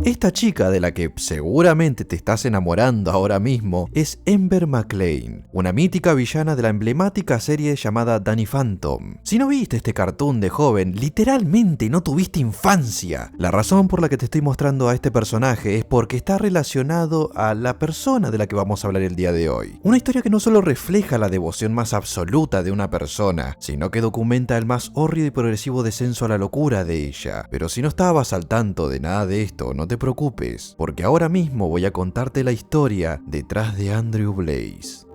Esta chica de la que seguramente te estás enamorando ahora mismo es Ember McLean, una mítica villana de la emblemática serie llamada Danny Phantom. Si no viste este cartoon de joven, literalmente no tuviste infancia. La razón por la que te estoy mostrando a este personaje es porque está relacionado a la persona de la que vamos a hablar el día de hoy. Una historia que no solo refleja la devoción más absoluta de una persona, sino que documenta el más hórrido y progresivo descenso a la locura de ella. Pero si no estabas al tanto de nada de esto, no te preocupes, porque ahora mismo voy a contarte la historia detrás de Andrew Blaze.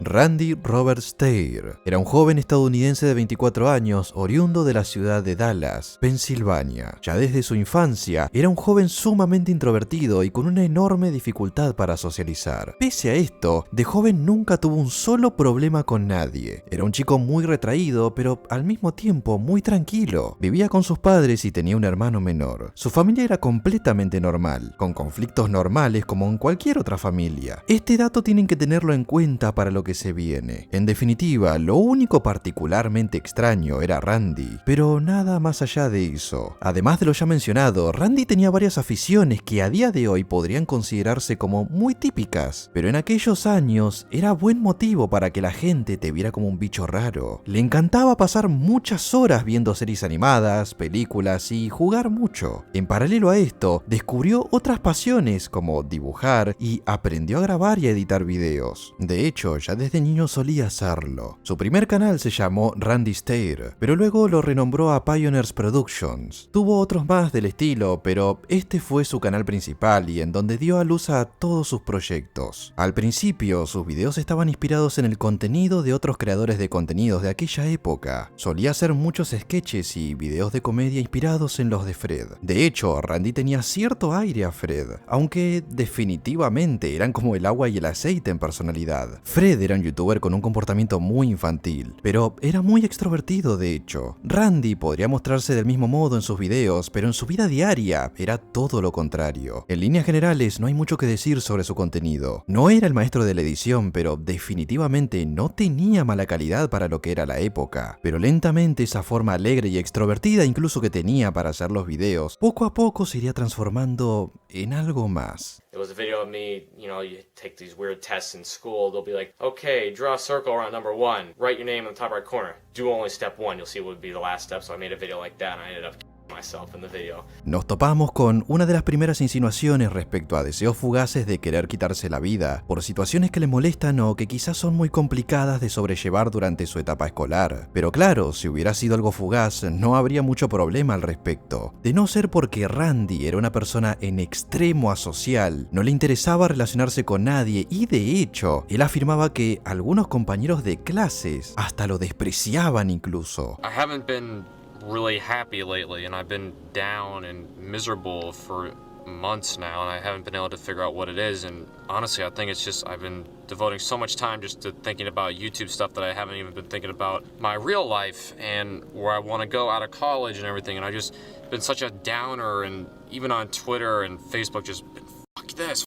Randy Robert Stair era un joven estadounidense de 24 años, oriundo de la ciudad de Dallas, Pensilvania. Ya desde su infancia, era un joven sumamente introvertido y con una enorme dificultad para socializar. Pese a esto, de joven nunca tuvo un solo problema con nadie. Era un chico muy retraído, pero al mismo tiempo muy tranquilo. Vivía con sus padres y tenía un hermano menor. Su familia era completamente normal, con conflictos normales como en cualquier otra familia. Este dato tienen que tenerlo en cuenta para lo que se viene. En definitiva, lo único particularmente extraño era Randy, pero nada más allá de eso. Además de lo ya mencionado, Randy tenía varias aficiones que a día de hoy podrían considerarse como muy típicas, pero en aquellos años era buen motivo para que la gente te viera como un bicho raro. Le encantaba pasar muchas horas viendo series animadas, películas y jugar mucho. En paralelo a esto, descubrió otras pasiones como dibujar y aprendió a grabar y a editar videos. De hecho, ya desde niño solía hacerlo. Su primer canal se llamó Randy Stair, pero luego lo renombró a Pioneers Productions. Tuvo otros más del estilo, pero este fue su canal principal y en donde dio a luz a todos sus proyectos. Al principio, sus videos estaban inspirados en el contenido de otros creadores de contenidos de aquella época. Solía hacer muchos sketches y videos de comedia inspirados en los de Fred. De hecho, Randy tenía cierto aire a Fred, aunque definitivamente eran como el agua y el aceite en personalidad. Fred era un youtuber con un comportamiento muy infantil, pero era muy extrovertido de hecho. Randy podría mostrarse del mismo modo en sus videos, pero en su vida diaria era todo lo contrario. En líneas generales no hay mucho que decir sobre su contenido. No era el maestro de la edición, pero definitivamente no tenía mala calidad para lo que era la época. Pero lentamente esa forma alegre y extrovertida incluso que tenía para hacer los videos, poco a poco se iría transformando en algo más. It was a video of me, you take these weird tests in school. They'll be like, okay, draw a circle around number 1. Write your name in the top right corner. Do only step 1. You'll see what would be the last step. So I made a video like that and I ended up myself in the video. Nos topamos con una de las primeras insinuaciones respecto a deseos fugaces de querer quitarse la vida por situaciones que le molestan o que quizás son muy complicadas de sobrellevar durante su etapa escolar. Pero claro, si hubiera sido algo fugaz, no habría mucho problema al respecto. De no ser porque Randy era una persona en extremo asocial, no le interesaba relacionarse con nadie y de hecho, él afirmaba que algunos compañeros de clases hasta lo despreciaban incluso. I haven't been really happy lately and I've been down and miserable for months now and I haven't been able to figure out what it is, and honestly I think it's just I've been devoting so much time just to thinking about YouTube stuff that I haven't even been thinking about my real life and where I want to go out of college and everything, and I've just been such a downer, and even on Twitter and Facebook just been fuck this,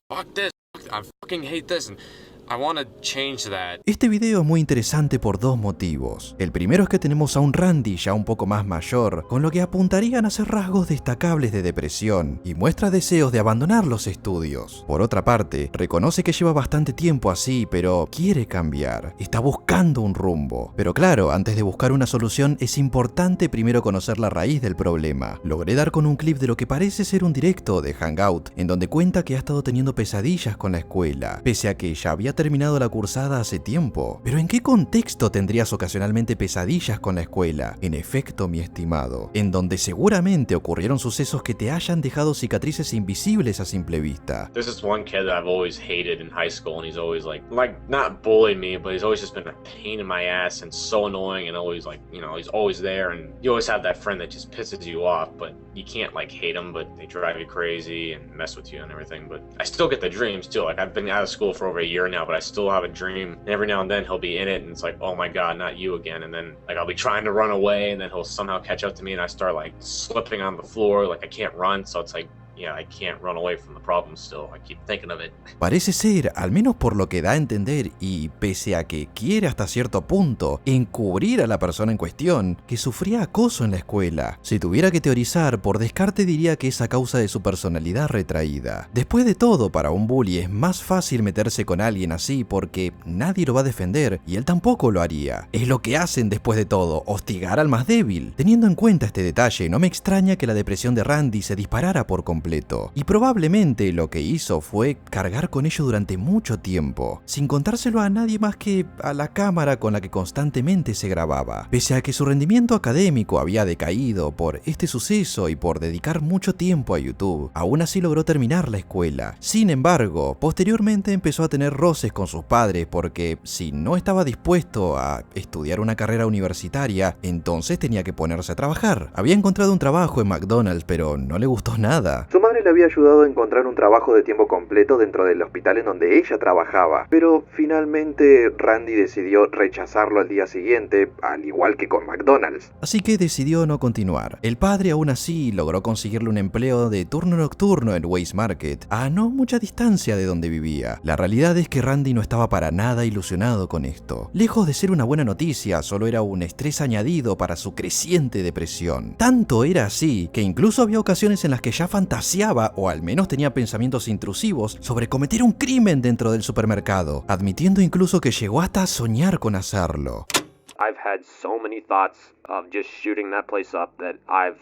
I fucking hate this, and I want to change that. Este video es muy interesante por dos motivos. El primero es que tenemos a un Randy ya un poco más mayor, con lo que apuntarían a ser rasgos destacables de depresión, y muestra deseos de abandonar los estudios. Por otra parte, reconoce que lleva bastante tiempo así, pero quiere cambiar. Está buscando un rumbo. Pero claro, antes de buscar una solución es importante primero conocer la raíz del problema. Logré dar con un clip de lo que parece ser un directo de Hangout, en donde cuenta que ha estado teniendo pesadillas con la escuela, pese a que ya había terminado la cursada hace tiempo. Pero ¿en qué contexto tendrías ocasionalmente pesadillas con la escuela? En efecto, mi estimado, en donde seguramente ocurrieron sucesos que te hayan dejado cicatrices invisibles a simple vista. There's this one kid that I've always hated in high school, and he's always like not bullied me, but he's always just been a pain in my ass and so annoying, and always he's always there, and you always have that friend that just pisses you off, but you can't hate them, but they drive you crazy and mess with you and everything. But I still get the dreams too. I've been out of school for over a year now, but I still have a dream. And every now and then he'll be in it and it's like, oh my god, not you again. And then I'll be trying to run away and then he'll somehow catch up to me and I start slipping on the floor, I can't run. So it's I can't run away from the problem still. I keep thinking of it. Parece ser, al menos por lo que da a entender, y pese a que quiere hasta cierto punto encubrir a la persona en cuestión, que sufría acoso en la escuela. Si tuviera que teorizar, por descarte diría que es a causa de su personalidad retraída. Después de todo, para un bully es más fácil meterse con alguien así porque nadie lo va a defender y él tampoco lo haría. Es lo que hacen después de todo, hostigar al más débil. Teniendo en cuenta este detalle, no me extraña que la depresión de Randy se disparara por completo. Y probablemente lo que hizo fue cargar con ello durante mucho tiempo, sin contárselo a nadie más que a la cámara con la que constantemente se grababa. Pese a que su rendimiento académico había decaído por este suceso y por dedicar mucho tiempo a YouTube, aún así logró terminar la escuela. Sin embargo, posteriormente empezó a tener roces con sus padres porque si no estaba dispuesto a estudiar una carrera universitaria, entonces tenía que ponerse a trabajar. Había encontrado un trabajo en McDonald's, pero no le gustó nada. Su madre le había ayudado a encontrar un trabajo de tiempo completo dentro del hospital en donde ella trabajaba, pero finalmente Randy decidió rechazarlo al día siguiente, al igual que con McDonald's. Así que decidió no continuar. El padre aún así logró conseguirle un empleo de turno nocturno en Waste Market, a no mucha distancia de donde vivía. La realidad es que Randy no estaba para nada ilusionado con esto. Lejos de ser una buena noticia, solo era un estrés añadido para su creciente depresión. Tanto era así que incluso había ocasiones en las que ya fantaseaba, o al menos tenía pensamientos intrusivos, sobre cometer un crimen dentro del supermercado, admitiendo incluso que llegó hasta a soñar con hacerlo. I've had so many thoughts of just shooting that place up that I've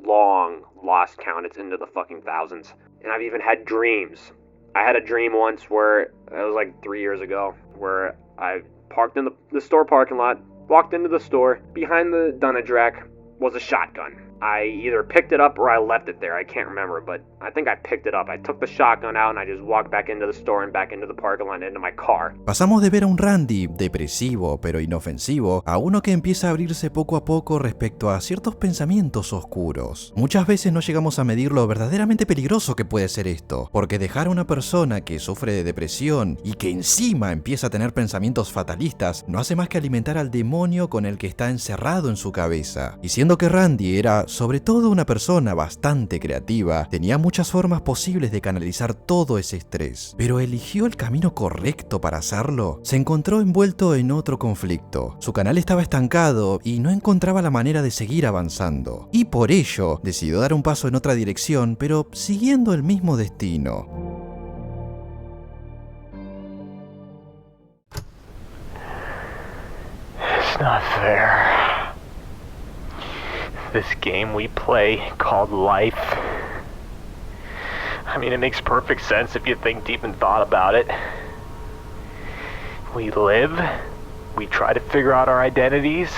long lost count. It's into the fucking thousands. And I've even had dreams. I had a dream once where, it was like 3 years ago, where I parked in the store parking lot, walked into the store, behind the dunnage rack was a shotgun. I either picked it up or I left it there. I can't remember, but I think I picked it up. I took the shotgun out and I just walked back into the store and back into the parking lot and into my car. Pasamos de ver a un Randy depresivo pero inofensivo a uno que empieza a abrirse poco a poco respecto a ciertos pensamientos oscuros. Muchas veces no llegamos a medir lo verdaderamente peligroso que puede ser esto, porque dejar a una persona que sufre de depresión y que encima empieza a tener pensamientos fatalistas no hace más que alimentar al demonio con el que está encerrado en su cabeza. Y siendo que Randy era sobre todo una persona bastante creativa, tenía muchas formas posibles de canalizar todo ese estrés. ¿Pero eligió el camino correcto para hacerlo? Se encontró envuelto en otro conflicto. Su canal estaba estancado y no encontraba la manera de seguir avanzando. Y por ello, decidió dar un paso en otra dirección, pero siguiendo el mismo destino. It's not fair. This game we play called life. I mean, it makes perfect sense if you think deep and thought about it. We live, we try to figure out our identities,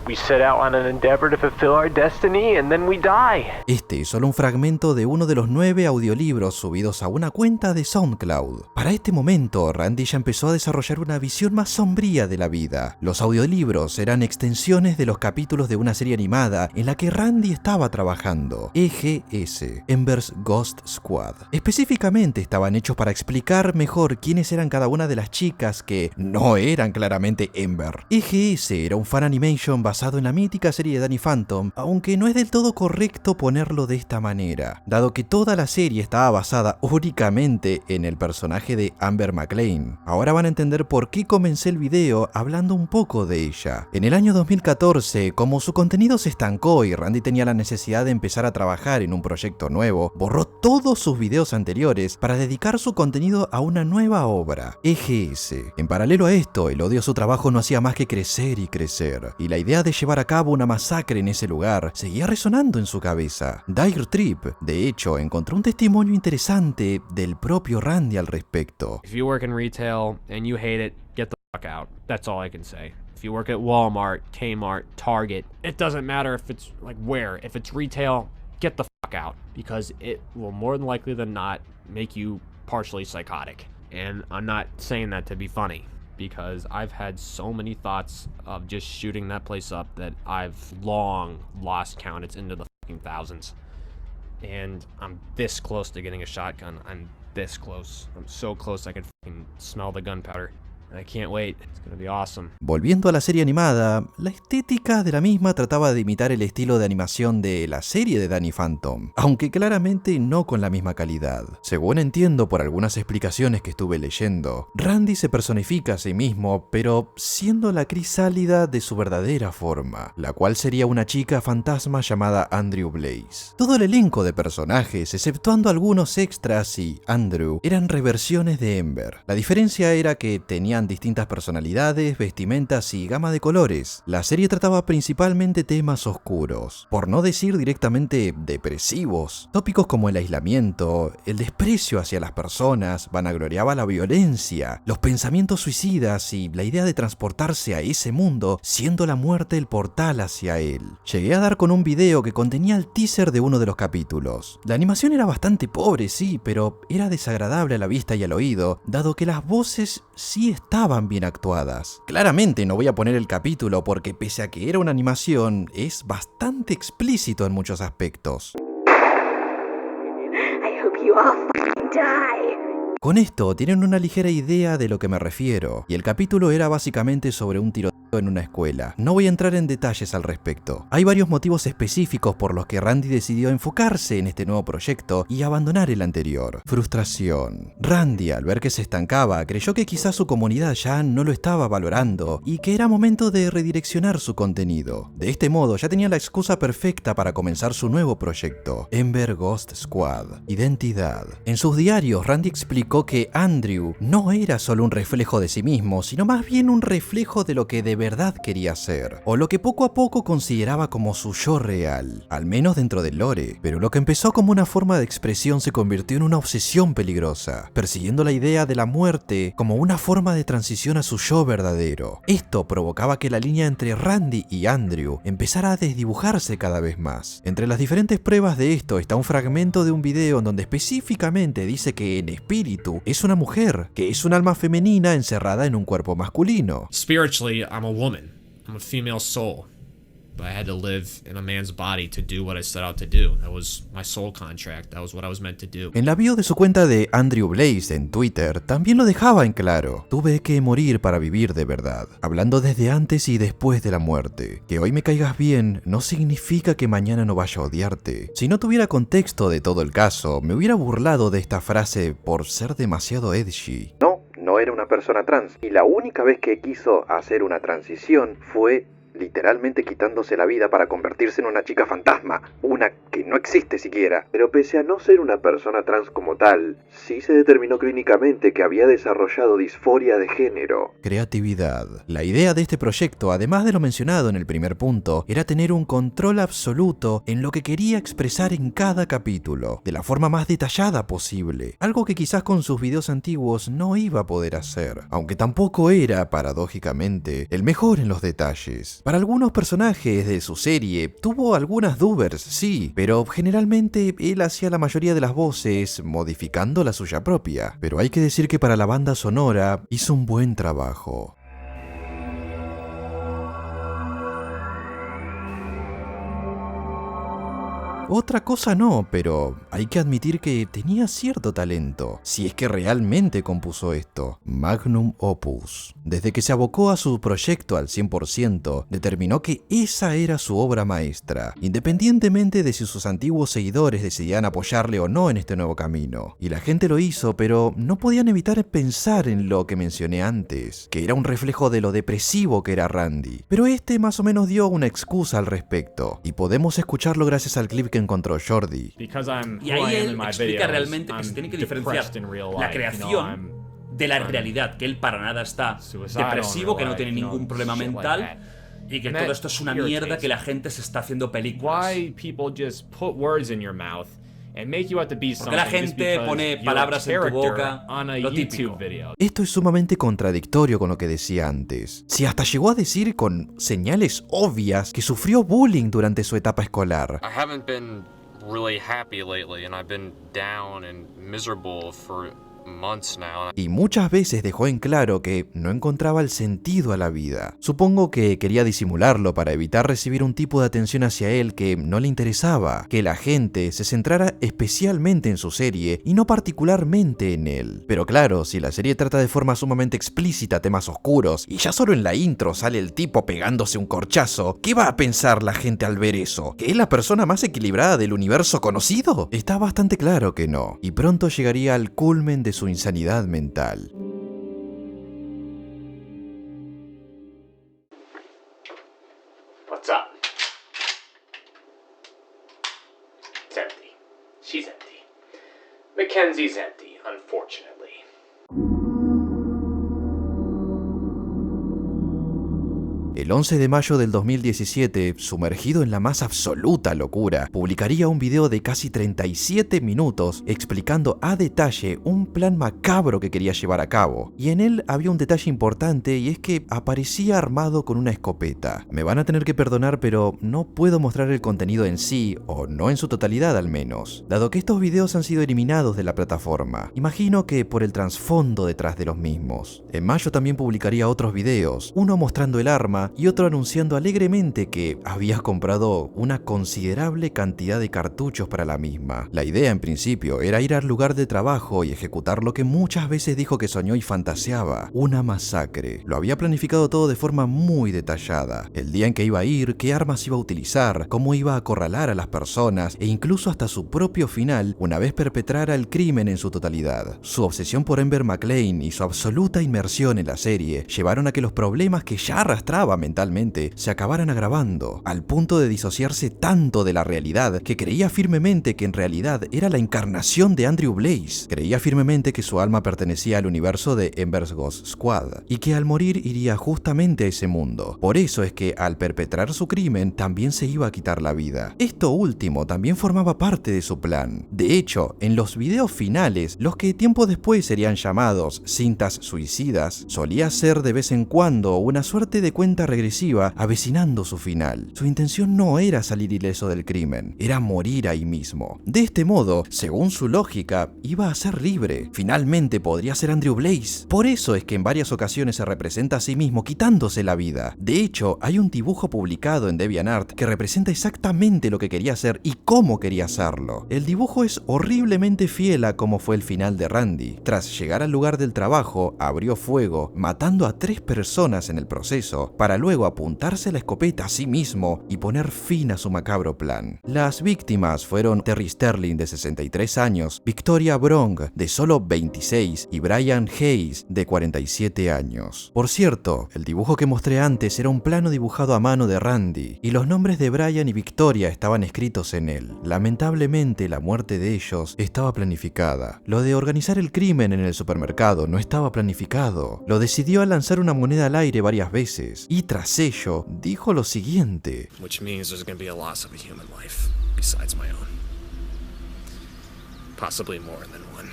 we set out on an endeavor to fulfill our destiny, and then we die. Este es solo un fragmento de uno de los 9 audiolibros subidos a una cuenta de SoundCloud. Para este momento, Randy ya empezó a desarrollar una visión más sombría de la vida. Los audiolibros eran extensiones de los capítulos de una serie animada en la que Randy estaba trabajando, EGS, Ember's Ghost Squad. Específicamente estaban hechos para explicar mejor quiénes eran cada una de las chicas que no eran claramente Ember. EGS era un fan animation basado en la mítica serie de Danny Phantom, aunque no es del todo correcto ponerlo de esta manera, dado que toda la serie estaba basada únicamente en el personaje de Amber McClain. Ahora van a entender por qué comencé el video hablando un poco de ella. En el año 2014, como su contenido se estancó y Randy tenía la necesidad de empezar a trabajar en un proyecto nuevo, borró todos sus videos anteriores para dedicar su contenido a una nueva obra, EGS. En paralelo a esto, el odio a su trabajo no hacía más que crecer y crecer, y la idea de llevar a cabo una masacre en ese lugar seguía resonando en su cabeza. Dire Trip, de hecho, encontró un testimonio interesante del propio Randy al respecto. If you work in retail and you hate it, get the fuck out. That's all I can say. If you work at Walmart, Kmart, Target, it doesn't matter if it's like where. If it's retail, get the fuck out, because it will more than likely than not make you partially psychotic. And I'm not saying that to be funny, because I've had so many thoughts of just shooting that place up that I've long lost count. It's into the fucking thousands. And I'm this close to getting a shotgun. I'm this close. I'm so close I can fucking smell the gunpowder. I can't wait. It's gonna be awesome. Volviendo a la serie animada, la estética de la misma trataba de imitar el estilo de animación de la serie de Danny Phantom, aunque claramente no con la misma calidad. Según entiendo por algunas explicaciones que estuve leyendo, Randy se personifica a sí mismo, pero siendo la crisálida de su verdadera forma, la cual sería una chica fantasma llamada Andrew Blaze. Todo el elenco de personajes, exceptuando algunos extras y Andrew, eran reversiones de Ember. La diferencia era que tenían distintas personalidades, vestimentas y gama de colores. La serie trataba principalmente temas oscuros, por no decir directamente depresivos. Tópicos como el aislamiento, el desprecio hacia las personas, vanagloriaba la violencia, los pensamientos suicidas y la idea de transportarse a ese mundo, siendo la muerte el portal hacia él. Llegué a dar con un video que contenía el teaser de uno de los capítulos. La animación era bastante pobre, sí, pero era desagradable a la vista y al oído, dado que las voces sí estaban bien actuadas. Claramente no voy a poner el capítulo porque pese a que era una animación, es bastante explícito en muchos aspectos. I hope you all fucking die. Con esto tienen una ligera idea de lo que me refiero, y el capítulo era básicamente sobre un tiroteo en una escuela. No voy a entrar en detalles al respecto. Hay varios motivos específicos por los que Randy decidió enfocarse en este nuevo proyecto y abandonar el anterior. Frustración. Randy, al ver que se estancaba, creyó que quizás su comunidad ya no lo estaba valorando y que era momento de redireccionar su contenido. De este modo ya tenía la excusa perfecta para comenzar su nuevo proyecto, Ember Ghost Squad. Identidad. En sus diarios, Randy explicó que Andrew no era solo un reflejo de sí mismo, sino más bien un reflejo de lo que de verdad quería ser, o lo que poco a poco consideraba como su yo real, al menos dentro del lore. Pero lo que empezó como una forma de expresión se convirtió en una obsesión peligrosa, persiguiendo la idea de la muerte como una forma de transición a su yo verdadero. Esto provocaba que la línea entre Randy y Andrew empezara a desdibujarse cada vez más. Entre las diferentes pruebas de esto está un fragmento de un video en donde específicamente dice que en espíritu es una mujer, que es un alma femenina encerrada en un cuerpo masculino. Spiritually, I'm a woman. I'm a female soul. But I had to live in a man's body to do what I set out to do. That was my soul contract. That was what I was meant to do. En la bio de su cuenta de Andrew Blaze en Twitter también lo dejaba en claro. Tuve que morir para vivir de verdad. Hablando desde antes y después de la muerte. Que hoy me caigas bien no significa que mañana no vaya a odiarte. Si no tuviera contexto de todo el caso, me hubiera burlado de esta frase por ser demasiado edgy. No era una persona trans. Y la única vez que quiso hacer una transición fue literalmente quitándose la vida para convertirse en una chica fantasma, una que no existe siquiera. Pero pese a no ser una persona trans como tal, sí se determinó clínicamente que había desarrollado disforia de género. Creatividad. La idea de este proyecto, además de lo mencionado en el primer punto, era tener un control absoluto en lo que quería expresar en cada capítulo, de la forma más detallada posible, algo que quizás con sus videos antiguos no iba a poder hacer, aunque tampoco era, paradójicamente, el mejor en los detalles. Para algunos personajes de su serie, tuvo algunas dubbers, sí, pero generalmente él hacía la mayoría de las voces, modificando la suya propia. Pero hay que decir que para la banda sonora hizo un buen trabajo. Otra cosa no, pero hay que admitir que tenía cierto talento, si es que realmente compuso esto. Magnum Opus. Desde que se abocó a su proyecto al 100%, determinó que esa era su obra maestra, independientemente de si sus antiguos seguidores decidían apoyarle o no en este nuevo camino. Y la gente lo hizo, pero no podían evitar pensar en lo que mencioné antes, que era un reflejo de lo depresivo que era Randy. Pero este más o menos dio una excusa al respecto, y podemos escucharlo gracias al clip que encontró Jordi. Y ahí él explica realmente que se tiene que diferenciar la creación de la realidad, que él para nada está depresivo, que no tiene ningún problema mental y que todo esto es una mierda, que la gente se está haciendo películas. Porque la gente pone palabras en tu boca, lo típico. Esto es sumamente contradictorio con lo que decía antes. Si hasta llegó a decir con señales obvias que sufrió bullying durante su etapa escolar. I haven't been really happy lately, and I've been down and miserable for months now. Y muchas veces dejó en claro que no encontraba el sentido a la vida. Supongo que quería disimularlo para evitar recibir un tipo de atención hacia él que no le interesaba, que la gente se centrara especialmente en su serie y no particularmente en él. Pero claro, si la serie trata de forma sumamente explícita temas oscuros y ya solo en la intro sale el tipo pegándose un corchazo, ¿qué va a pensar la gente al ver eso? ¿Que es la persona más equilibrada del universo conocido? Está bastante claro que no, y pronto llegaría al culmen de su insanidad mental. What's up? It's empty. She's empty. Mackenzie's empty, unfortunately. El 11 de mayo del 2017, sumergido en la más absoluta locura, publicaría un video de casi 37 minutos explicando a detalle un plan macabro que quería llevar a cabo. Y en él había un detalle importante, y es que aparecía armado con una escopeta. Me van a tener que perdonar, pero no puedo mostrar el contenido en sí, o no en su totalidad al menos, dado que estos videos han sido eliminados de la plataforma. Imagino que por el trasfondo detrás de los mismos. En mayo también publicaría otros videos, uno mostrando el arma y otro anunciando alegremente que había comprado una considerable cantidad de cartuchos para la misma. La idea en principio era ir al lugar de trabajo y ejecutar lo que muchas veces dijo que soñó y fantaseaba, una masacre. Lo había planificado todo de forma muy detallada, el día en que iba a ir, qué armas iba a utilizar, cómo iba a acorralar a las personas e incluso hasta su propio final una vez perpetrara el crimen en su totalidad. Su obsesión por Amber McClain y su absoluta inmersión en la serie llevaron a que los problemas que ya arrastraba mentalmente se acabaran agravando, al punto de disociarse tanto de la realidad que creía firmemente que en realidad era la encarnación de Andrew Blaze. Creía firmemente que su alma pertenecía al universo de Ember's Ghost Squad y que al morir iría justamente a ese mundo. Por eso es que al perpetrar su crimen también se iba a quitar la vida. Esto último también formaba parte de su plan. De hecho, en los videos finales, los que tiempo después serían llamados cintas suicidas, solía ser de vez en cuando una suerte de cuenta regresiva avecinando su final. Su intención no era salir ileso del crimen, era morir ahí mismo. De este modo, según su lógica, iba a ser libre. Finalmente podría ser Andrew Blaze. Por eso es que en varias ocasiones se representa a sí mismo quitándose la vida. De hecho, hay un dibujo publicado en DeviantArt que representa exactamente lo que quería hacer y cómo quería hacerlo. El dibujo es horriblemente fiel a cómo fue el final de Randy. Tras llegar al lugar del trabajo, abrió fuego, matando a 3 personas en el proceso, para luego apuntarse la escopeta a sí mismo y poner fin a su macabro plan. Las víctimas fueron Terry Sterling, de 63 años, Victoria Brong, de solo 26, y Brian Hayes, de 47 años. Por cierto, el dibujo que mostré antes era un plano dibujado a mano de Randy, y los nombres de Brian y Victoria estaban escritos en él. Lamentablemente, la muerte de ellos estaba planificada. Lo de organizar el crimen en el supermercado no estaba planificado. Lo decidió al lanzar una moneda al aire varias veces, y tras ello, dijo lo siguiente. Which means there's gonna be a loss of a human life, besides my own. Possibly more than one.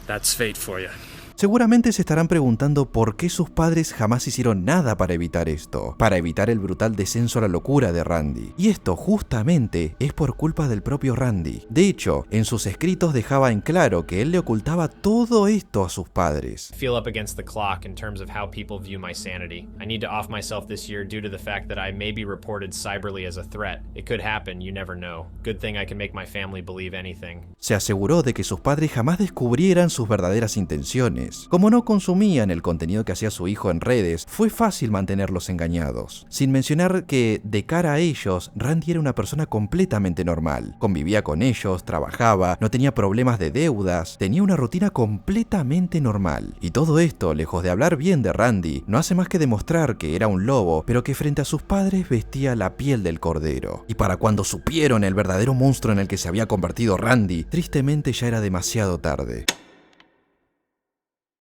That's fate for you. Seguramente se estarán preguntando por qué sus padres jamás hicieron nada para evitar esto, para evitar el brutal descenso a la locura de Randy. Y esto justamente es por culpa del propio Randy. De hecho, en sus escritos dejaba en claro que él le ocultaba todo esto a sus padres. Feel up against the clock in terms of how people view my sanity. I need to off myself this year due to the fact that I may be reported cyberly as a threat. It could happen, you never know. Good thing I can make my family believe anything. Se aseguró de que sus padres jamás descubrieran sus verdaderas intenciones. Como no consumían el contenido que hacía su hijo en redes, fue fácil mantenerlos engañados. Sin mencionar que, de cara a ellos, Randy era una persona completamente normal. Convivía con ellos, trabajaba, no tenía problemas de deudas, tenía una rutina completamente normal. Y todo esto, lejos de hablar bien de Randy, no hace más que demostrar que era un lobo, pero que frente a sus padres vestía la piel del cordero. Y para cuando supieron el verdadero monstruo en el que se había convertido Randy, tristemente ya era demasiado tarde.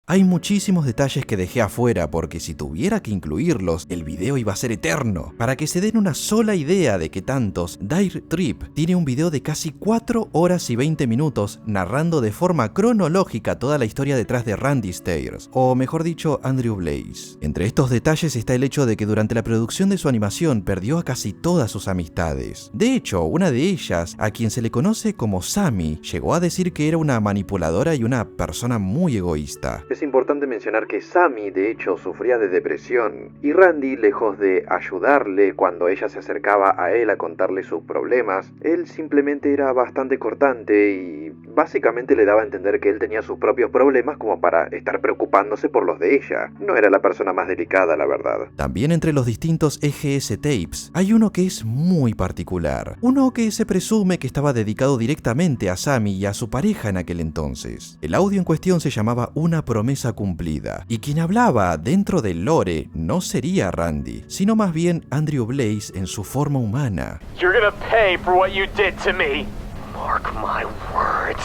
Hay muchísimos detalles que dejé afuera porque si tuviera que incluirlos, el video iba a ser eterno. Para que se den una sola idea de qué tantos, Dire Trip tiene un video de casi 4 horas y 20 minutos narrando de forma cronológica toda la historia detrás de Randy Stairs, o mejor dicho, Andrew Blaze. Entre estos detalles está el hecho de que durante la producción de su animación perdió a casi todas sus amistades. De hecho, una de ellas, a quien se le conoce como Sammy, llegó a decir que era una manipuladora y una persona muy egoísta. Es importante mencionar que Sammy de hecho sufría de depresión y Randy, lejos de ayudarle cuando ella se acercaba a él a contarle sus problemas, él simplemente era bastante cortante y básicamente le daba a entender que él tenía sus propios problemas como para estar preocupándose por los de ella. No era la persona más delicada, la verdad. También entre los distintos EGS tapes hay uno que es muy particular, uno que se presume que estaba dedicado directamente a Sammy y a su pareja en aquel entonces. El audio en cuestión se llamaba Una promesa cumplida, y quien hablaba dentro del lore no sería Randy, sino más bien Andrew Blaze en su forma humana. You're gonna pay for what you did to me. Mark my words.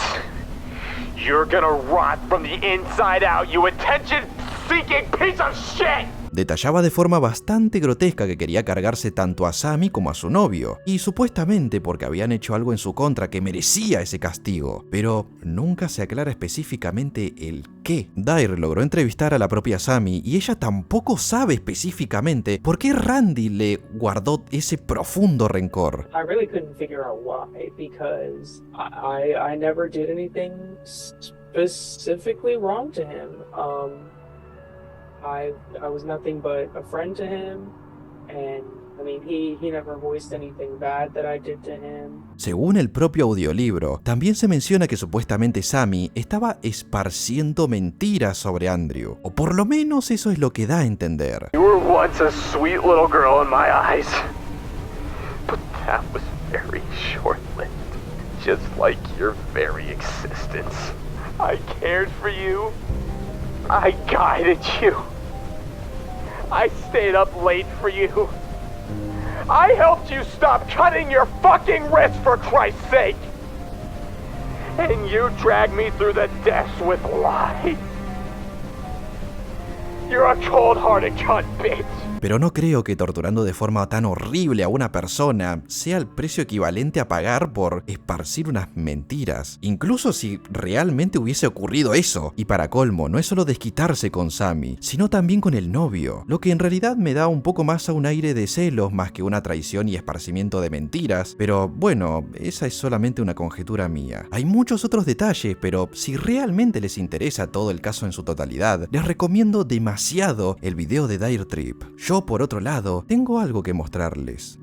You're gonna rot from the inside out, you attention-seeking piece of shit! Detallaba de forma bastante grotesca que quería cargarse tanto a Sammy como a su novio, y supuestamente porque habían hecho algo en su contra que merecía ese castigo, pero nunca se aclara específicamente el qué. Dire logró entrevistar a la propia Sammy y ella tampoco sabe específicamente por qué Randy le guardó ese profundo rencor. I really couldn't figure out why, because I never did anything specifically wrong to him. I was nothing but a friend to him, and I mean, he never voiced anything bad that I did to him. Según el propio audiolibro, también se menciona que supuestamente Sammy estaba esparciendo mentiras sobre Andrew, o por lo menos eso es lo que da a entender. You were once a sweet little girl in my eyes, but that was very short-lived, just like your very existence. I cared for you. I guided you. I stayed up late for you. I helped you stop cutting your fucking wrist for Christ's sake. And you dragged me through the depths with lies. You're a cold-hearted cunt, bitch. Pero no creo que torturando de forma tan horrible a una persona sea el precio equivalente a pagar por esparcir unas mentiras, incluso si realmente hubiese ocurrido eso. Y para colmo, no es solo desquitarse con Sammy, sino también con el novio, lo que en realidad me da un poco más a un aire de celos más que una traición y esparcimiento de mentiras, pero bueno, esa es solamente una conjetura mía. Hay muchos otros detalles, pero si realmente les interesa todo el caso en su totalidad, les recomiendo demasiado el video de Dire Trip. Yo, por otro lado, tengo algo que mostrarles.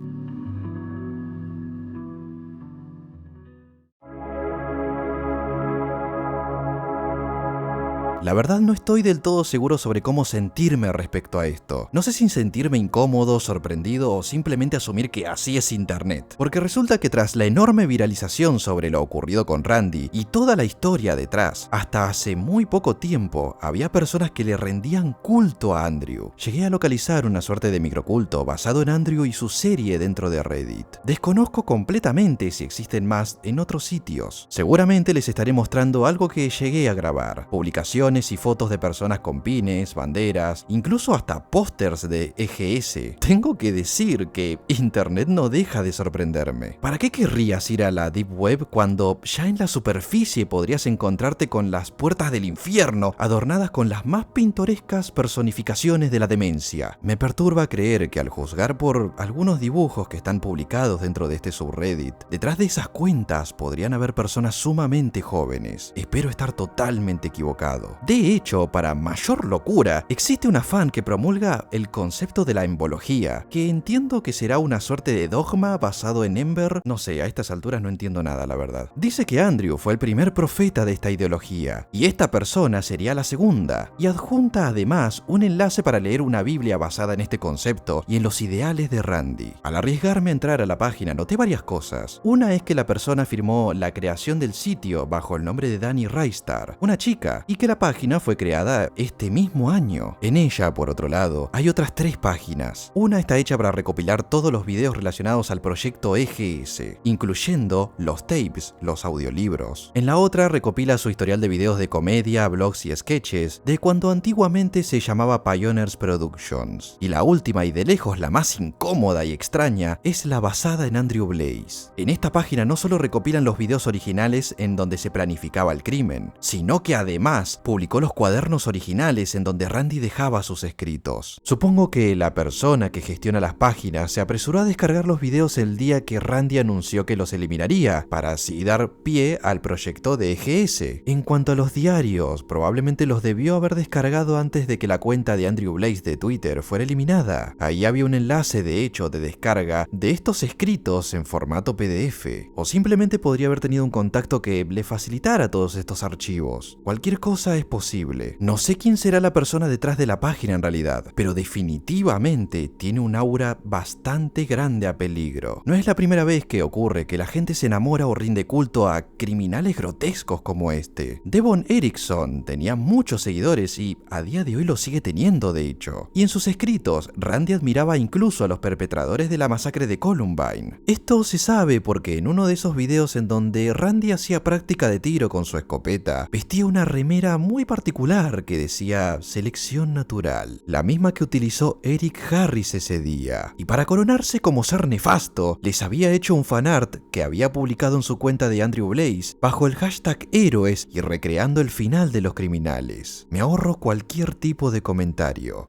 La verdad no estoy del todo seguro sobre cómo sentirme respecto a esto. No sé si sentirme incómodo, sorprendido o simplemente asumir que así es internet. Porque resulta que tras la enorme viralización sobre lo ocurrido con Randy y toda la historia detrás, hasta hace muy poco tiempo había personas que le rendían culto a Andrew. Llegué a localizar una suerte de microculto basado en Andrew y su serie dentro de Reddit. Desconozco completamente si existen más en otros sitios. Seguramente les estaré mostrando algo que llegué a grabar. Publicaciones y fotos de personas con pines, banderas, incluso hasta pósters de EGS. Tengo que decir que internet no deja de sorprenderme. ¿Para qué querrías ir a la Deep Web cuando ya en la superficie podrías encontrarte con las puertas del infierno adornadas con las más pintorescas personificaciones de la demencia? Me perturba creer que al juzgar por algunos dibujos que están publicados dentro de este subreddit, detrás de esas cuentas podrían haber personas sumamente jóvenes. Espero estar totalmente equivocado. De hecho, para mayor locura, existe una fan que promulga el concepto de la embología, que entiendo que será una suerte de dogma basado en Ember. No sé, a estas alturas no entiendo nada, la verdad. Dice que Andrew fue el primer profeta de esta ideología, y esta persona sería la segunda, y adjunta además un enlace para leer una Biblia basada en este concepto y en los ideales de Randy. Al arriesgarme a entrar a la página noté varias cosas. Una es que la persona firmó la creación del sitio bajo el nombre de Dani Raistar, una chica, y que la página fue creada este mismo año. En ella, por otro lado, hay otras 3 páginas. Una está hecha para recopilar todos los videos relacionados al proyecto EGS, incluyendo los tapes, los audiolibros. En la otra recopila su historial de videos de comedia, blogs y sketches de cuando antiguamente se llamaba Pioneers Productions. Y la última y de lejos la más incómoda y extraña es la basada en Andrew Blaze. En esta página no solo recopilan los videos originales en donde se planificaba el crimen, sino que además publicó los cuadernos originales en donde Randy dejaba sus escritos. Supongo que la persona que gestiona las páginas se apresuró a descargar los videos el día que Randy anunció que los eliminaría, para así dar pie al proyecto de EGS. En cuanto a los diarios, probablemente los debió haber descargado antes de que la cuenta de Andrew Blaze de Twitter fuera eliminada. Ahí había un enlace de hecho de descarga de estos escritos en formato PDF, o simplemente podría haber tenido un contacto que le facilitara todos estos archivos. Cualquier cosa es posible. No sé quién será la persona detrás de la página en realidad, pero definitivamente tiene un aura bastante grande a peligro. No es la primera vez que ocurre que la gente se enamora o rinde culto a criminales grotescos como este. Devon Erickson tenía muchos seguidores y a día de hoy lo sigue teniendo de hecho. Y en sus escritos, Randy admiraba incluso a los perpetradores de la masacre de Columbine. Esto se sabe porque en uno de esos videos en donde Randy hacía práctica de tiro con su escopeta, vestía una remera muy particular que decía Selección Natural, la misma que utilizó Eric Harris ese día. Y para coronarse como ser nefasto, les había hecho un fanart que había publicado en su cuenta de Andrew Blaze bajo el hashtag héroes y recreando el final de los criminales. Me ahorro cualquier tipo de comentario.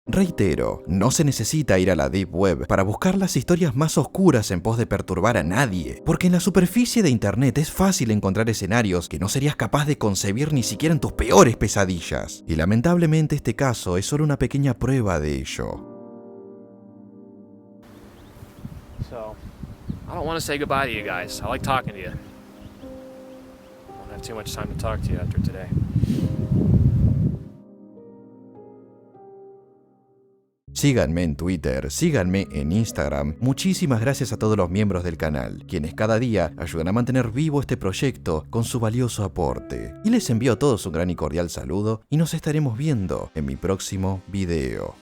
Reitero, no se necesita ir a la Deep Web para buscar las historias más oscuras en pos de perturbar a nadie, porque en la superficie de internet es fácil encontrar escenarios que no serías capaz de concebir ni siquiera en tus peores pesadillas. Y lamentablemente este caso es solo una pequeña prueba de ello. So, I don't want to say goodbye to you guys. I like talking to you. I won't have too much time to talk to you after today. Síganme en Twitter, síganme en Instagram. Muchísimas gracias a todos los miembros del canal, quienes cada día ayudan a mantener vivo este proyecto con su valioso aporte. Y les envío a todos un gran y cordial saludo y nos estaremos viendo en mi próximo video.